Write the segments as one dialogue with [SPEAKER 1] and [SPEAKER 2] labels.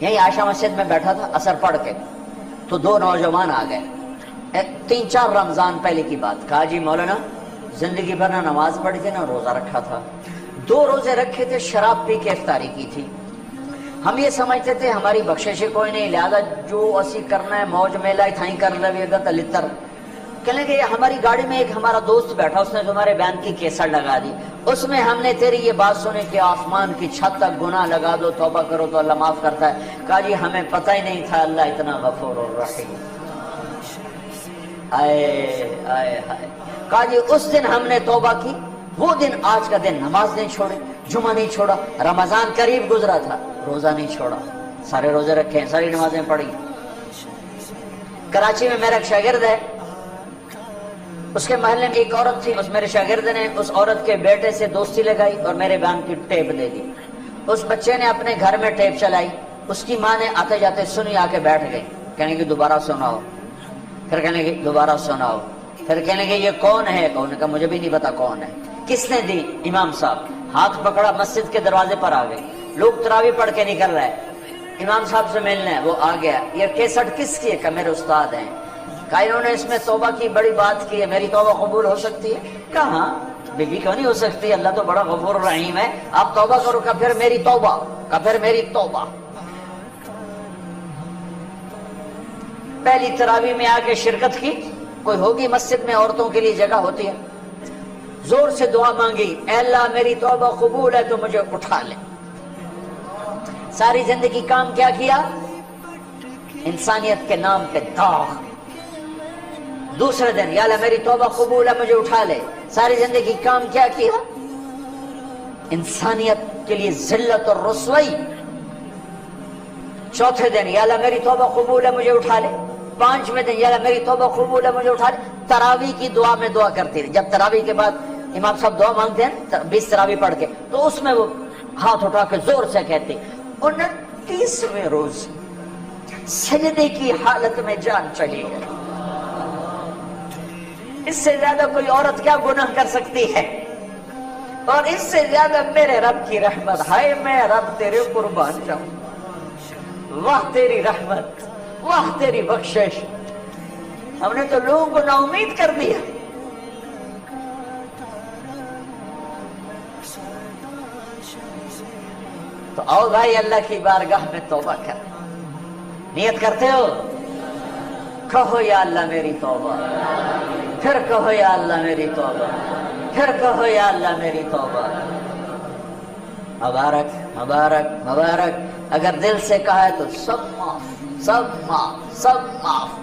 [SPEAKER 1] یہیں عائشہ مسجد میں بیٹھا تھا اثر پڑھ کے، تو دو نوجوان آ گئے، 3-4 رمضان پہلے کی بات، کہا جی مولانا زندگی بھر نہ نماز پڑھی تھی نہ روزہ رکھا تھا، 2 روزے رکھے تھے، شراب پی کے افطاری کی تھی، ہم یہ سمجھتے تھے ہماری بخشش کوئی نہیں، لہذا جو اسی کرنا ہے موج میلہ تھائیں کر لے گا تلتر۔ کہنے کہ ہماری گاڑی میں ایک ہمارا دوست بیٹھا، اس نے تمہارے بیان کی کیسٹ لگا دی، اس میں ہم نے تیری یہ بات سنی کہ آسمان کی چھت تک گناہ لگا دو، توبہ کرو تو اللہ معاف کرتا ہے۔ کہا جی ہمیں پتہ ہی نہیں تھا اللہ اتنا غفور الرحیم۔ آئے آئے ہائے۔ کہا جی اس دن ہم نے توبہ کی، وہ دن آج کا دن نماز نہیں چھوڑے، جمعہ نہیں چھوڑا، رمضان قریب گزرا تھا روزہ نہیں چھوڑا، سارے روزے رکھے ہیں، ساری نمازیں پڑھی۔ کراچی میں میرا ایک شاگرد ہے، اس کے محلے میں ایک عورت تھی، اس میرے شاگرد نے اس عورت کے بیٹے سے دوستی لگائی اور میرے بیان کی ٹیپ دے دی۔ اس بچے نے اپنے گھر میں ٹیپ چلائی، اس کی ماں نے آتے جاتے سنی، آ کے بیٹھ گئی، کہنے کہ دوبارہ سناؤ، پھر کہنے کہ دوبارہ سناؤ، پھر کہنے کہ یہ کون ہے؟ انہوں نے کہا مجھے بھی نہیں پتا کون ہے۔ کس نے دی؟ امام صاحب۔ ہاتھ پکڑا، مسجد کے دروازے پر آ گئے، لوگ تراویح پڑھ کے نکل رہے، امام صاحب سے ملنا ہے، وہ آ گیا، یہ کیسٹ کس کی ہے؟ کہ میرے استاد ہیں۔ کہا انہوں نے اس میں توبہ کی بڑی بات کی ہے، میری توبہ قبول ہو سکتی ہے؟ کہاں بی بی کیوں نہیں ہو سکتی، اللہ تو بڑا غفور رحیم ہے، آپ توبہ کرو۔ کہ پھر میری توبہ، کہ پھر میری توبہ۔ پہلی تراویح میں آ کے شرکت کی، کوئی ہوگی مسجد میں عورتوں کے لیے جگہ ہوتی ہے، زور سے دعا مانگی، اے اللہ میری توبہ قبول ہے تو مجھے اٹھا لے۔ ساری زندگی کام کیا کیا؟ انسانیت کے نام پہ داغ۔ دوسرے دن یا اللہ میری توبہ قبول ہے مجھے اٹھا لے، ساری زندگی کام کیا کیا؟ انسانیت کے لیے ذلت اور رسوائی۔ چوتھے دن یا اللہ میری توبہ قبول ہے مجھے اٹھا لے، 5ویں دن یا اللہ میری توبہ قبول ہے مجھے اٹھا لے۔ تراویح کی دعا میں دعا کرتی رہی، جب تراویح کے بعد امام صاحب دعا مانگتے ہیں 20 تراویح پڑھ کے، تو اس میں وہ ہاتھ اٹھا کے زور سے کہتی 29ویں روز سجدے کی حالت میں جان چلی گئی۔ اس سے زیادہ کوئی عورت کیا گناہ کر سکتی ہے؟ اور اس سے زیادہ میرے رب کی رحمت، ہائے میں رب تیرے قربان جاؤں، واہ تیری رحمت، واہ تیری بخشش۔ ہم نے تو لوگوں کو نا امید کر دیا۔ تو آؤ بھائی اللہ کی بارگاہ میں توبہ کر، نیت کرتے ہو؟ کہو یا اللہ میری توبہ، پھر کہو یا اللہ میری توبہ، پھر کہو یا اللہ میری توبہ۔ مبارک مبارک مبارک، اگر دل سے کہا ہے تو سب معاف، سب معاف، سب معاف۔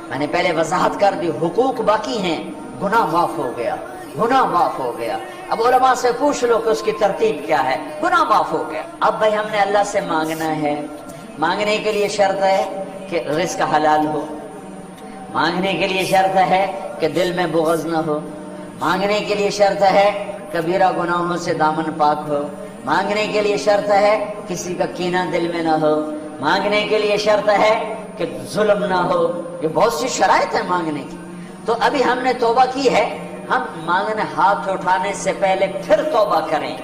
[SPEAKER 1] میں نے پہلے وضاحت کر دی، حقوق باقی ہیں، گناہ معاف ہو گیا، گناہ معاف ہو گیا۔ اب علماء سے پوچھ لو کہ اس کی ترتیب کیا ہے، گناہ معاف ہو گیا۔ اب بھائی ہم نے اللہ سے مانگنا ہے، مانگنے کے لیے شرط ہے کہ رزق حلال ہو، مانگنے کے لیے شرط ہے کہ دل میں بغض نہ ہو، مانگنے کے لیے شرط ہے کبیرہ گناہوں سے دامن پاک ہو، مانگنے کے لیے شرط ہے کسی کا کینہ دل میں نہ ہو، مانگنے کے لیے شرط ہے کہ ظلم نہ ہو۔ یہ بہت سی شرائط ہیں مانگنے کی۔ تو ابھی ہم نے توبہ کی ہے، ہم مانگنے ہاتھ اٹھانے سے پہلے پھر توبہ کریں،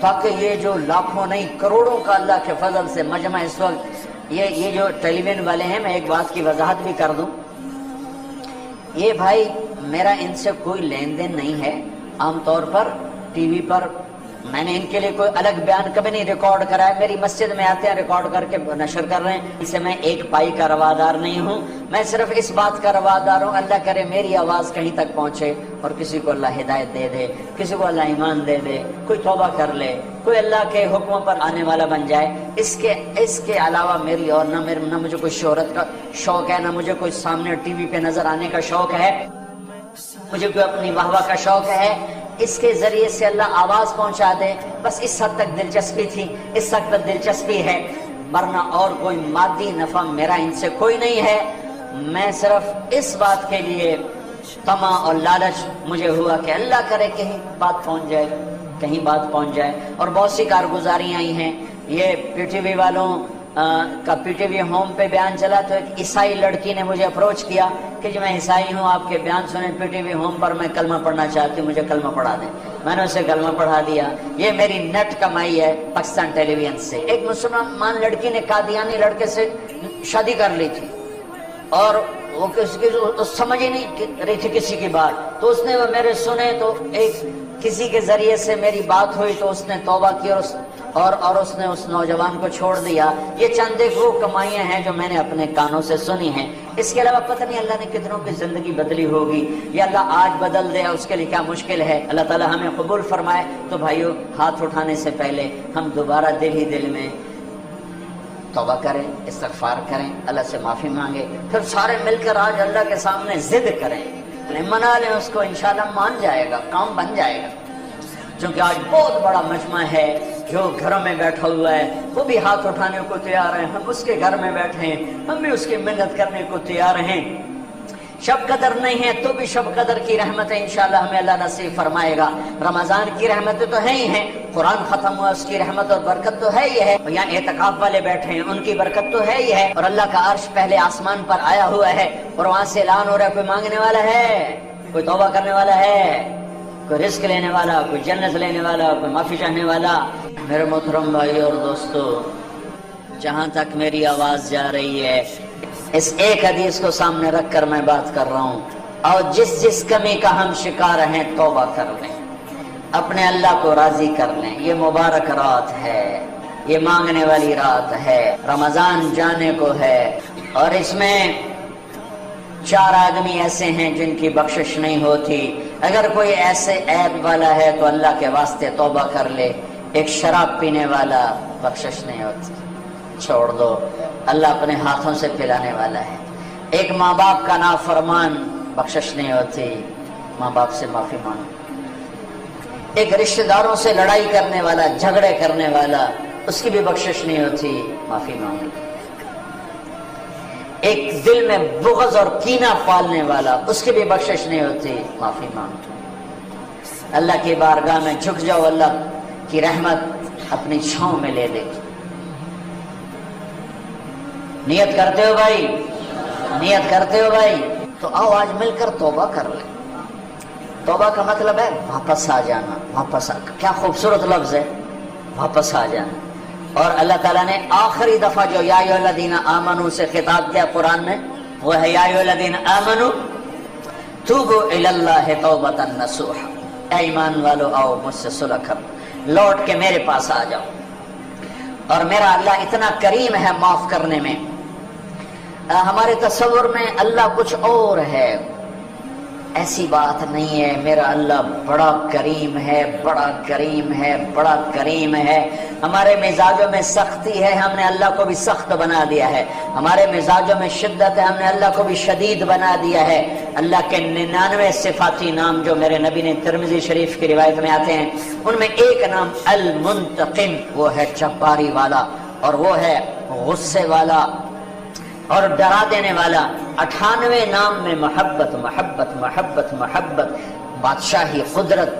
[SPEAKER 1] تاکہ یہ جو لاکھوں نہیں کروڑوں کا اللہ کے فضل سے مجمع اس وقت یہ جو ٹیلی ویژن والے ہیں، میں ایک بات کی وضاحت بھی کر دوں، یہ بھائی میرا ان سے کوئی لین دین نہیں ہے۔ عام طور پر ٹی وی پر میں نے ان کے لیے کوئی الگ بیان کبھی نہیں ریکارڈ کرا ہے، میری مسجد میں آتے ہیں ریکارڈ کر کے نشر کر رہے ہیں، اسے میں ایک پائی کا روادار نہیں ہوں۔ میں صرف اس بات کا روادار ہوں اللہ کرے میری آواز کہیں تک پہنچے اور کسی کو اللہ ہدایت دے دے، کسی کو اللہ ایمان دے دے، کوئی توبہ کر لے، کوئی اللہ کے حکموں پر آنے والا بن جائے۔ اس کے علاوہ میری اور نہ مجھے کوئی شہرت کا شوق ہے، نہ مجھے کوئی سامنے ٹی وی پہ نظر آنے کا شوق ہے، مجھے کوئی اپنی واہ واہ کا شوق ہے۔ اس کے ذریعے سے اللہ آواز پہنچا دے، بس اس حد تک دلچسپی تھی، اس حد تک دلچسپی ہے، ورنہ اور کوئی مادی نفع میرا ان سے کوئی نہیں ہے۔ میں صرف اس بات کے لیے طمع اور لالچ مجھے ہوا کہ اللہ کرے کہیں بات پہنچ جائے، کہیں بات پہنچ جائے۔ اور بہت سی کارگزاریاں آئی ہیں، یہ پی ٹی وی والوں کا پی ٹی وی ہوم پہ بیان چلا تو ایک عیسائی لڑکی نے مجھے اپروچ کیا کہ جو میں عیسائی ہوں، آپ کے بیان سنیں پی ٹی وی ہوم پر، میں کلمہ پڑھنا چاہتی ہوں، مجھے کلمہ پڑھا دیں۔ میں نے اسے کلمہ پڑھا دیا. یہ میری نیٹ کمائی ہے پاکستان ٹیلی ویژن سے. ایک مسلمان لڑکی نے قادیانی لڑکے سے شادی کر لی تھی اور وہ سمجھ ہی نہیں رہی تھی کسی کی بات, تو اس نے وہ میرے سنے تو ایک کسی کے ذریعے سے میری بات ہوئی تو اس نے توبہ کی اور اس نے اس نوجوان کو چھوڑ دیا. یہ چند ایک وہ کمائیاں ہیں جو میں نے اپنے کانوں سے سنی ہیں. اس کے علاوہ پتہ نہیں اللہ نے کتنوں کی زندگی بدلی ہوگی, یا اللہ آج بدل دے اس کے لیے کیا مشکل ہے. اللہ تعالی ہمیں قبول فرمائے. تو بھائیو, ہاتھ اٹھانے سے پہلے ہم دوبارہ دل ہی دل میں توبہ کریں, استغفار کریں, اللہ سے معافی مانگے, پھر سارے مل کر آج اللہ کے سامنے ضد کریں, منا لیں اس کو, انشاءاللہ مان جائے گا, کام بن جائے گا. چونکہ آج بہت بڑا مجمع ہے جو گھروں میں بیٹھا ہوا ہے, وہ بھی ہاتھ اٹھانے کو تیار ہیں, ہم اس کے گھر میں بیٹھے ہیں, ہم بھی اس کی منت کرنے کو تیار ہیں. شب قدر نہیں ہے تو بھی شب قدر کی رحمتیں انشاءاللہ ہمیں اللہ نصیب فرمائے گا. رمضان کی رحمتیں تو ہیں ہی ہیں, قرآن ختم ہوا اس کی رحمت اور برکت تو ہے ہی ہے, یہاں اعتکاف والے بیٹھے ہیں ان کی برکت تو ہے ہی ہے, اور اللہ کا عرش پہلے آسمان پر آیا ہوا ہے اور وہاں سے اعلان ہو رہا ہے کوئی مانگنے والا ہے, کوئی توبہ کرنے والا ہے, کوئی رزق لینے والا, کوئی جنت لینے والا, کوئی معافی چاہنے والا. میرے محترم بھائی اور دوستو, جہاں تک میری آواز جا رہی ہے اس ایک حدیث کو سامنے رکھ کر میں بات کر رہا ہوں, اور جس کمی کا ہم شکار ہیں توبہ کر لیں, اپنے اللہ کو راضی کر لیں. یہ مبارک رات ہے, یہ مانگنے والی رات ہے, رمضان جانے کو ہے, اور اس میں 4 آدمی ایسے ہیں جن کی بخشش نہیں ہوتی. اگر کوئی ایسے عیب والا ہے تو اللہ کے واسطے توبہ کر لے. ایک شراب پینے والا, بخشش نہیں ہوتی, چھوڑ دو, اللہ اپنے ہاتھوں سے پلانے والا ہے. ایک ماں باپ کا نافرمان, بخشش نہیں ہوتی, ماں باپ سے معافی مانگو. ایک رشتہ داروں سے لڑائی کرنے والا, جھگڑے کرنے والا, اس کی بھی بخشش نہیں ہوتی, معافی مانگو. ایک دل میں بغض اور کینہ پالنے والا, اس کی بھی بخشش نہیں ہوتی, معافی مانگو. اللہ کی بارگاہ میں جھک جاؤ, اللہ کی رحمت اپنی چھاؤں میں لے دے. نیت کرتے ہو بھائی, نیت کرتے ہو بھائی, تو آؤ آج مل کر توبہ کر لیں. توبہ کا مطلب ہے واپس آ جانا. واپس آ, کیا خوبصورت لفظ ہے, واپس آ جانا. اور اللہ تعالیٰ نے آخری دفعہ جو یا ایھا الذین آمنوا سے خطاب کیا قرآن میں, وہ ہے یا ایھا الذین آمنوا توبوا الی اللہ توبۃ نصوحا. اے ایمان والو آؤ مجھ سے صلح کرو, لوٹ کے میرے پاس آ جاؤ. اور میرا اللہ اتنا کریم ہے معاف کرنے میں. ہمارے تصور میں اللہ کچھ اور ہے, ایسی بات نہیں ہے. میرا اللہ بڑا کریم ہے, بڑا کریم ہے, بڑا کریم ہے. ہمارے مزاجوں میں سختی ہے, ہم نے اللہ کو بھی سخت بنا دیا ہے. ہمارے مزاجوں میں شدت ہے, ہم نے اللہ کو بھی شدید بنا دیا ہے. اللہ کے 99 صفاتی نام جو میرے نبی نے ترمذی شریف کی روایت میں آتے ہیں, ان میں ایک نام المنتقم, وہ ہے جباری والا, اور وہ ہے غصے والا اور ڈرا دینے والا. 98 نام میں محبت محبت محبت محبت, بادشاہی, قدرت,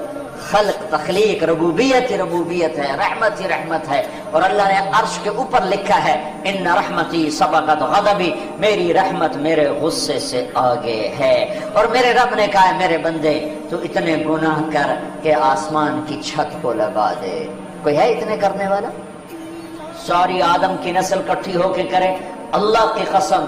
[SPEAKER 1] خلق, تخلیق, ربوبیت ہی ربوبیت ہے, رحمت ہی رحمت ہے. اور اللہ نے عرش کے اوپر لکھا ہے ان رحمتی سبقت غضبی, میری رحمت میرے غصے سے آگے ہے. اور میرے رب نے کہا ہے میرے بندے تو اتنے گناہ کر کہ آسمان کی چھت کو لگا دے. کوئی ہے اتنے کرنے والا؟ ساری آدم کی نسل کٹھی ہو کے کرے, اللہ کی قسم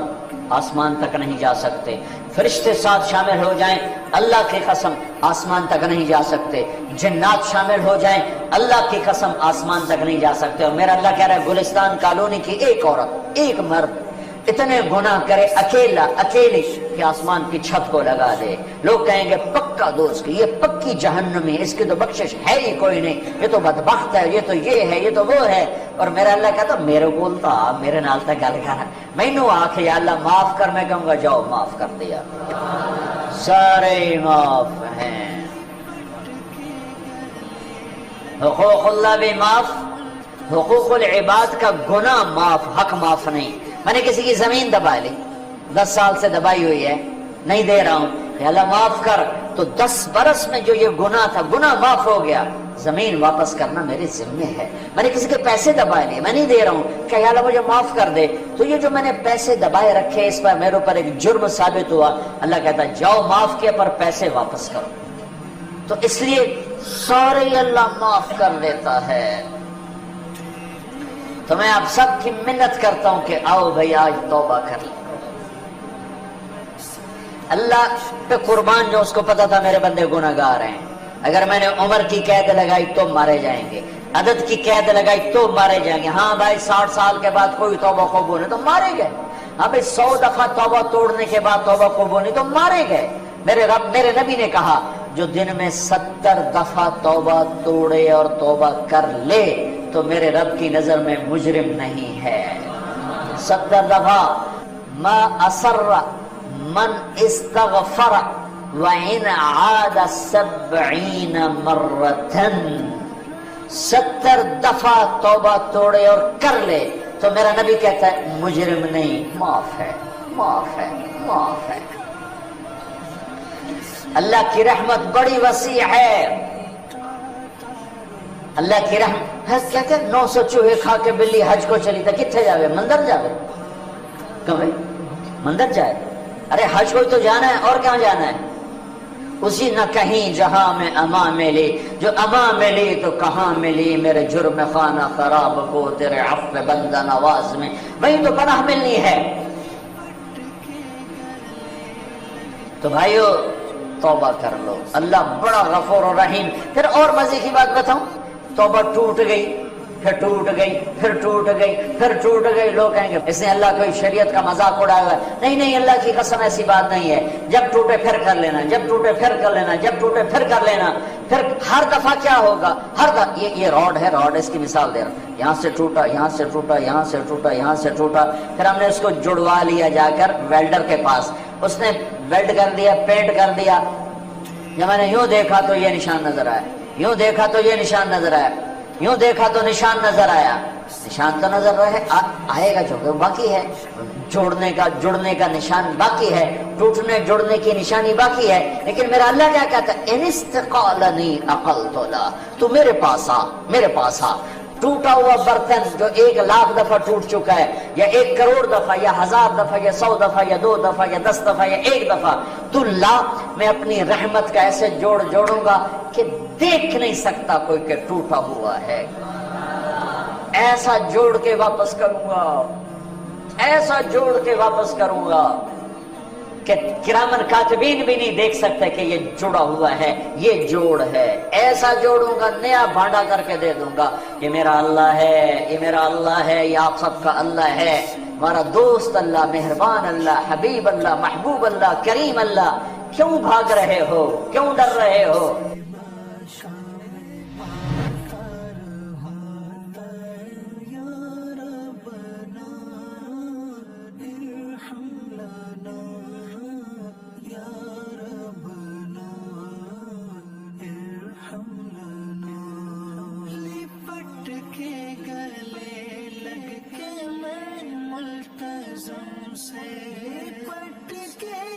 [SPEAKER 1] آسمان تک نہیں جا سکتے. فرشتے ساتھ شامل ہو جائیں, اللہ کی قسم آسمان تک نہیں جا سکتے. جنات شامل ہو جائیں, اللہ کی قسم آسمان تک نہیں جا سکتے. اور میرا اللہ کہہ رہا ہے گلستان کالونی کی ایک عورت, ایک مرد اتنے گناہ کرے اکیلا اکیلی کہ آسمان کی چھت کو لگا دے. لوگ کہیں گے پکا دوست, یہ پکی جہنمی, اس کی تو بخشش ہے ہی کوئی نہیں, یہ تو بدبخت ہے, یہ تو یہ ہے, یہ تو وہ ہے. اور میرا اللہ کہتا میرے بولتا میرے نال تک گل کر, مینوں آکھ یا اللہ معاف کر, میں کہوں گا جاؤ معاف کر دیا, سارے معاف ہیں. حقوق اللہ بھی معاف, حقوق العباد کا گناہ معاف, حق معاف نہیں. میں نے کسی کی زمین دبا لی, 10 سال سے دبائی ہوئی ہے, نہیں دے رہا ہوں, کہ اللہ معاف کر, تو 10 برس میں جو یہ گناہ تھا گناہ معاف ہو گیا, زمین واپس کرنا میرے ذمے ہے. میں نے کسی کے پیسے دبائے لیے, میں نہیں دے رہا ہوں, کہ اللہ مجھے معاف کر دے, تو یہ جو میں نے پیسے دبائے رکھے اس پر میرے اوپر ایک جرم ثابت ہوا. اللہ کہتا جاؤ معاف کیا پر پیسے واپس کرو. تو اس لیے سارے اللہ معاف کر دیتا ہے۔ تو میں آپ سب کی منت کرتا ہوں کہ آؤ بھائی آج توبہ کر لیں۔ اللہ پہ قربان جو اس کو پتا تھا میرے بندے گناہگار ہیں، اگر میں نے عمر کی قید لگائی تو مارے جائیں گے، عدد کی قید لگائی تو مارے جائیں گے، ہاں بھائی 60 سال کے بعد کوئی توبہ قبول نہیں تو مارے گئے، ہاں بھائی 100 دفعہ توبہ توڑنے کے بعد توبہ قبول نہیں تو مارے گئے۔ میرے نبی نے کہا جو دن میں 70 دفعہ توبہ توڑے اور توبہ کر لے تو میرے رب کی نظر میں مجرم نہیں ہے۔ 70 دفعہ ما اصر من استغفر وَإِنْ عَادَ 70 مرتن، 70 دفعہ توبہ توڑے اور کر لے تو میرا نبی کہتا ہے مجرم نہیں، معاف ہے، معاف ہے، معاف ہے۔ اللہ کی رحمت بڑی وسیع ہے، اللہ کی رحمت کہتے ہیں 900 چوہے کھا کے بلی حج کو چلی تھا، کتنے جاوے؟ مندر جاوے، کبھی مندر جائے؟ ارے حج کو تو جانا ہے، اور کہاں جانا ہے؟ اسی نہ کہیں جہاں میں اما ملی، جو اما ملی تو کہاں ملی، میرے جرم خانہ خراب کو تیرے عفو بندہ نواز میں، وہیں تو پناہ ملنی ہے۔ تو بھائیو توبہ کر لو، اللہ بڑا غفور و رحیم۔ پھر اور مزے کی بات بتاؤں، توبہ ٹوٹ گئی، پھر ٹوٹ گئی، پھر ٹوٹ گئی، پھر ٹوٹ گئی، لوگ کہیں گے اس نے اللہ کوئی شریعت کا مذاق اڑایا ہوا ہے۔ نہیں نہیں، اللہ کی قسم ایسی بات نہیں ہے، جب ٹوٹے پھر کر لینا، جب ٹوٹے پھر کر لینا، جب ٹوٹے پھر کر لینا۔ پھر ہر دفعہ کیا ہوگا، ہر دفعہ یہ روڈ ہے، روڈ اس کی مثال دے رہا ہوں، یہاں سے ٹوٹا، یہاں سے ٹوٹا، یہاں سے ٹوٹا، یہاں سے ٹوٹا، پھر ہم نے اس کو جڑوا لیا جا کر ویلڈر کے پاس، اس نے ویلڈ کر دیا، پینٹ کر دیا۔ جب میں نے یوں دیکھا تو یہ نشان نظر آیا، یوں دیکھا تو یہ نشان نظر آیا، یوں دیکھا تو نشان نظر آیا، نشان تو نظر رہے آئے گا جو باقی ہے، جڑنے کا نشان باقی ہے، ٹوٹنے جڑنے کی نشانی باقی ہے۔ لیکن میرا اللہ کیا کہتا ہے، ان استقالنی عقلت لا، تو میرے پاس آ، میرے پاس آ۔ ٹوٹا ہوا برتن جو 1,00,000 دفعہ ٹوٹ چکا ہے، یا 1 کروڑ دفعہ، یا 1000 دفعہ، یا 100 دفعہ، یا 2 دفعہ، یا 10 دفعہ، یا 1 دفعہ، تو لا، میں اپنی رحمت کا ایسے جوڑوں گا کہ دیکھ نہیں سکتا کوئی کہ ٹوٹا ہوا ہے، ایسا جوڑ کے واپس کروں گا، ایسا جوڑ کے واپس کروں گا کہ کرامن کاتبین بھی نہیں دیکھ سکتے کہ یہ جڑا ہوا ہے، یہ جوڑ ہے۔ ایسا جوڑوں گا، نیا بھانڈا کر کے دے دوں گا، یہ میرا اللہ ہے، یہ میرا اللہ ہے، یہ آپ سب کا اللہ ہے، ہمارا دوست اللہ، مہربان اللہ، حبیب اللہ، محبوب اللہ، کریم اللہ۔ کیوں بھاگ رہے ہو، کیوں ڈر رہے ہو؟
[SPEAKER 2] سے پٹ کے